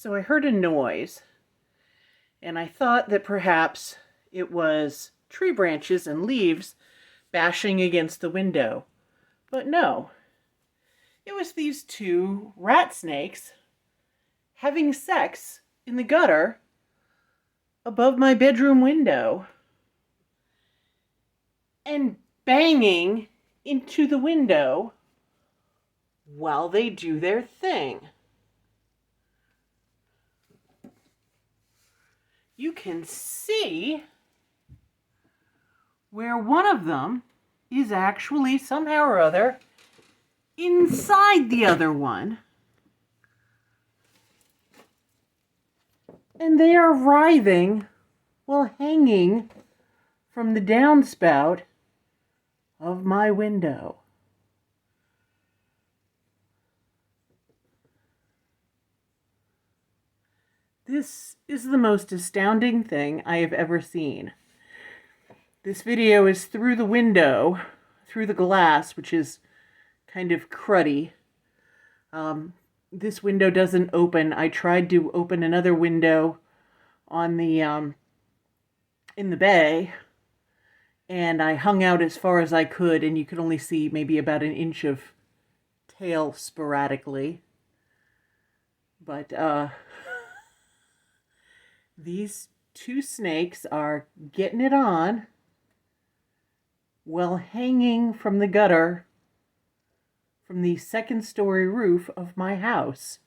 So I heard a noise, and I thought that perhaps it was tree branches and leaves bashing against the window. But no, it was these two rat snakes having sex in the gutter above my bedroom window and banging into the window while they do their thing. You can see where one of them is actually somehow or other inside the other one. And they are writhing while hanging from the downspout of my window. This is the most astounding thing I have ever seen. This video is through the window, through the glass, which is kind of cruddy. This window doesn't open. I tried to open another window on the in the bay, and I hung out as far as I could, and you could only see maybe about an inch of tail sporadically. But these two snakes are getting it on while hanging from the gutter from the second-story roof of my house.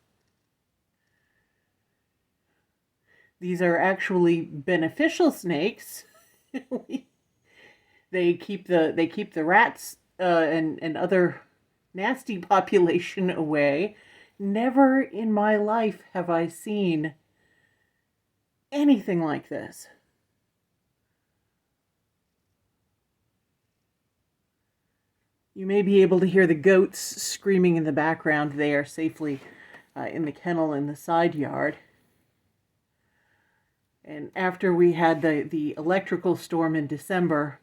These are actually beneficial snakes. They keep the rats and other nasty population away. Never in my life have I seen anything like this. You may be able to hear the goats screaming in the background. They are safely in the kennel in the side yard. And after we had the electrical storm in December,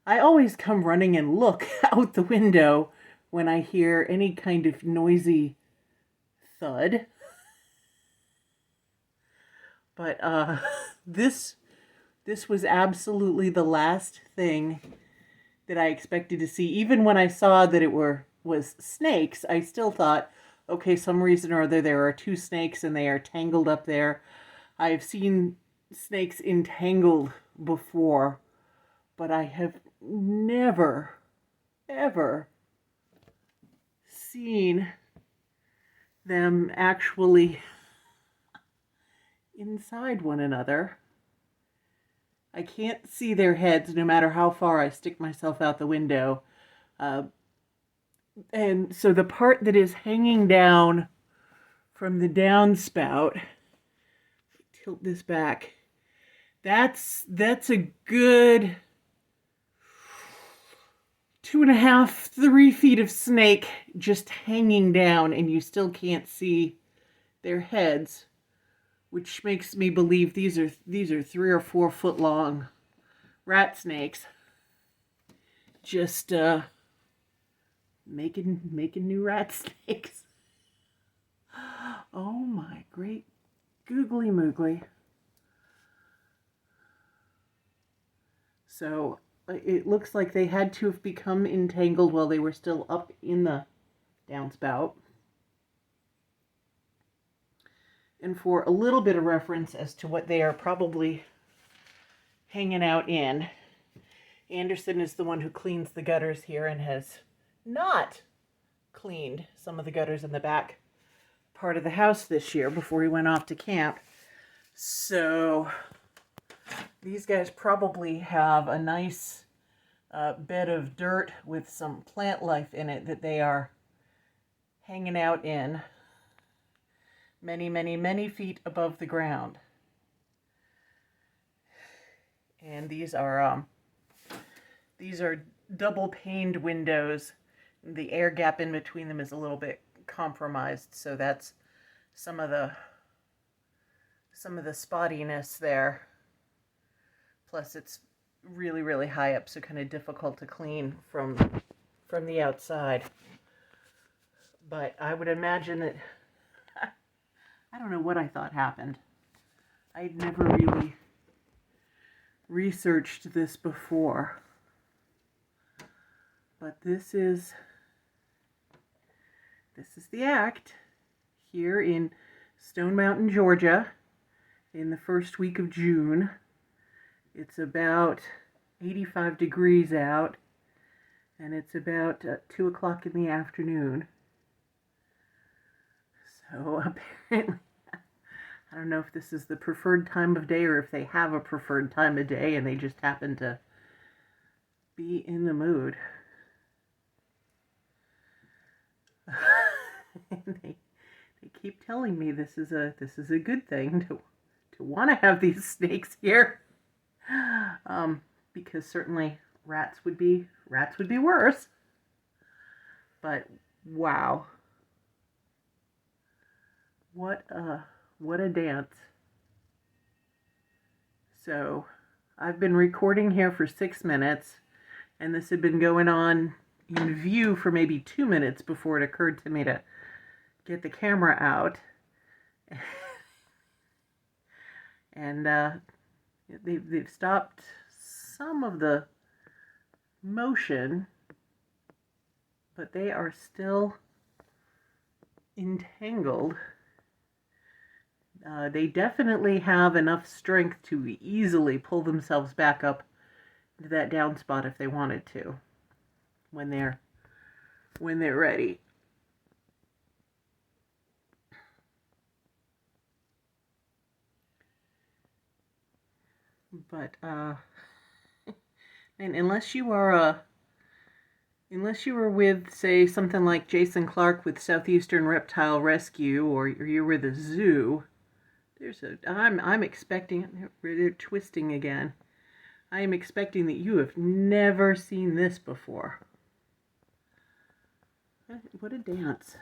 I always come running and look out the window when I hear any kind of noisy thud. But this was absolutely the last thing that I expected to see. Even when I saw that it was snakes, I still thought, okay, some reason or other there are two snakes and they are tangled up there. I've seen snakes entangled before, but I have never, ever seen them actually inside one another. I can't see their heads no matter how far I stick myself out the window. And so the part that is hanging down from the downspout, tilt this back, that's a good 2.5, 3 feet of snake just hanging down, and you still can't see their heads, which makes me believe these are 3 or 4 foot long rat snakes, just making new rat snakes. Oh my great googly moogly. So it looks like they had to have become entangled while they were still up in the downspout. And for a little bit of reference as to what they are probably hanging out in, Anderson is the one who cleans the gutters here and has not cleaned some of the gutters in the back part of the house this year before he went off to camp. So these guys probably have a nice bed of dirt with some plant life in it that they are hanging out in many, many, many feet above the ground. And these are double paned windows. The air gap in between them is a little bit compromised, so that's some of the spottiness there. Plus it's really, really high up, so kind of difficult to clean from the outside. But I would imagine that I don't know what I thought happened. I'd never really researched this before. But this is the act here in Stone Mountain, Georgia, in the first week of June. It's about 85 degrees out, and it's about 2 o'clock in the afternoon. So apparently, I don't know if this is the preferred time of day or if they have a preferred time of day and they just happen to be in the mood. they keep telling me this is a good thing to want to have these snakes here, because certainly rats would be worse. But wow, what a dance! So I've been recording here for 6 minutes, and this had been going on in view for maybe 2 minutes before it occurred to me to get the camera out. And they've stopped some of the motion, but they are still entangled. They definitely have enough strength to easily pull themselves back up into that down spot if they wanted to, when they're ready. But and unless you are with, say, something like Jason Clark with Southeastern Reptile Rescue, or you're with a zoo, I'm expecting, they're twisting again. I am expecting that you have never seen this before. What a dance.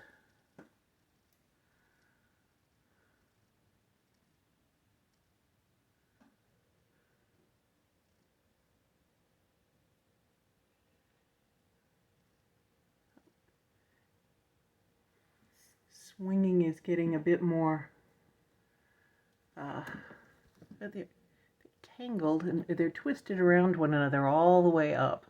Swinging is getting a bit more they're tangled and they're twisted around one another all the way up.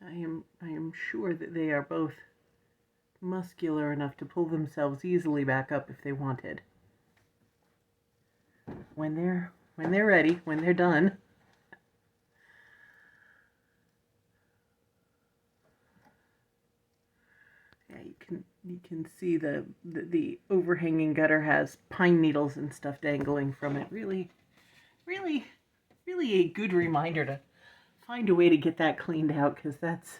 I am sure that they are both muscular enough to pull themselves easily back up if they wanted. When they're ready, when they're done. Yeah, you can see the overhanging gutter has pine needles and stuff dangling from it. Really a good reminder to find a way to get that cleaned out, because that's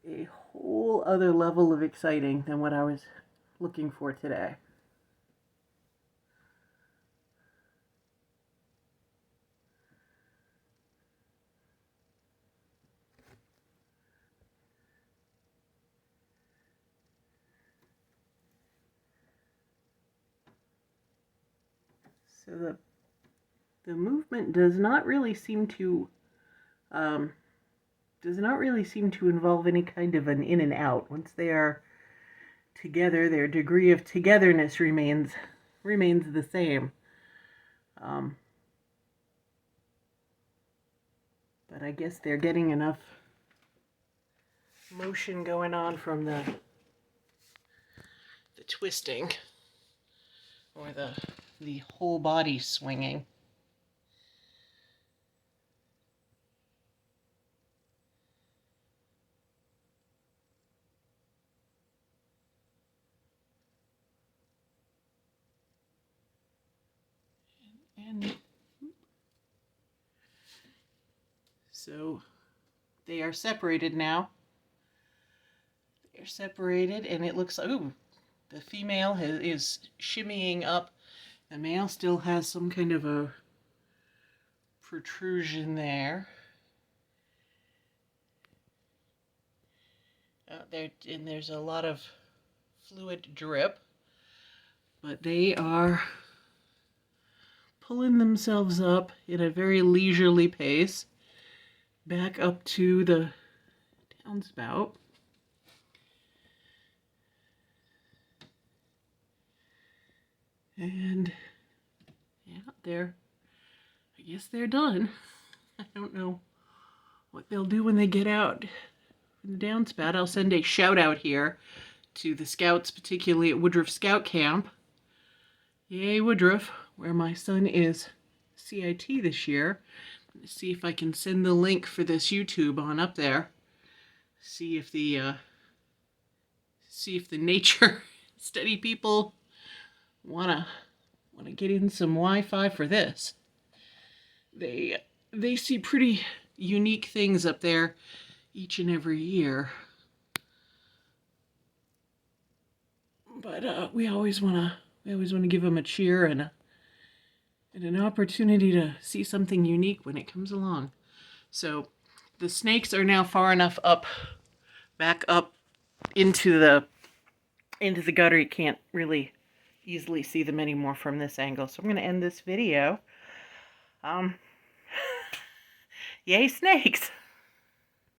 a whole other level of exciting than what I was looking for today. So the movement does not really seem to involve any kind of an in and out. Once they are together, their degree of togetherness remains the same. But I guess they're getting enough motion going on from the twisting, or the whole body swinging. And so they are separated now. They're separated, and it looks like, ooh, the female is shimmying up. The male still has some kind of a protrusion there. And there's a lot of fluid drip. But they are pulling themselves up in a very leisurely pace back up to the downspout. And yeah, I guess they're done. I don't know what they'll do when they get out from the downspout. I'll send a shout out here to the scouts, particularly at Woodruff Scout Camp. Yay, Woodruff, where my son is CIT this year. Let's see if I can send the link for this YouTube on up there. See if the nature study people wanna get in some Wi-Fi for this. They see pretty unique things up there each and every year. But we always want to give them a cheer and an opportunity to see something unique when it comes along. So the snakes are now far enough back up into the gutter. You can't really easily see them anymore from this angle. So I'm going to end this video. Yay, snakes!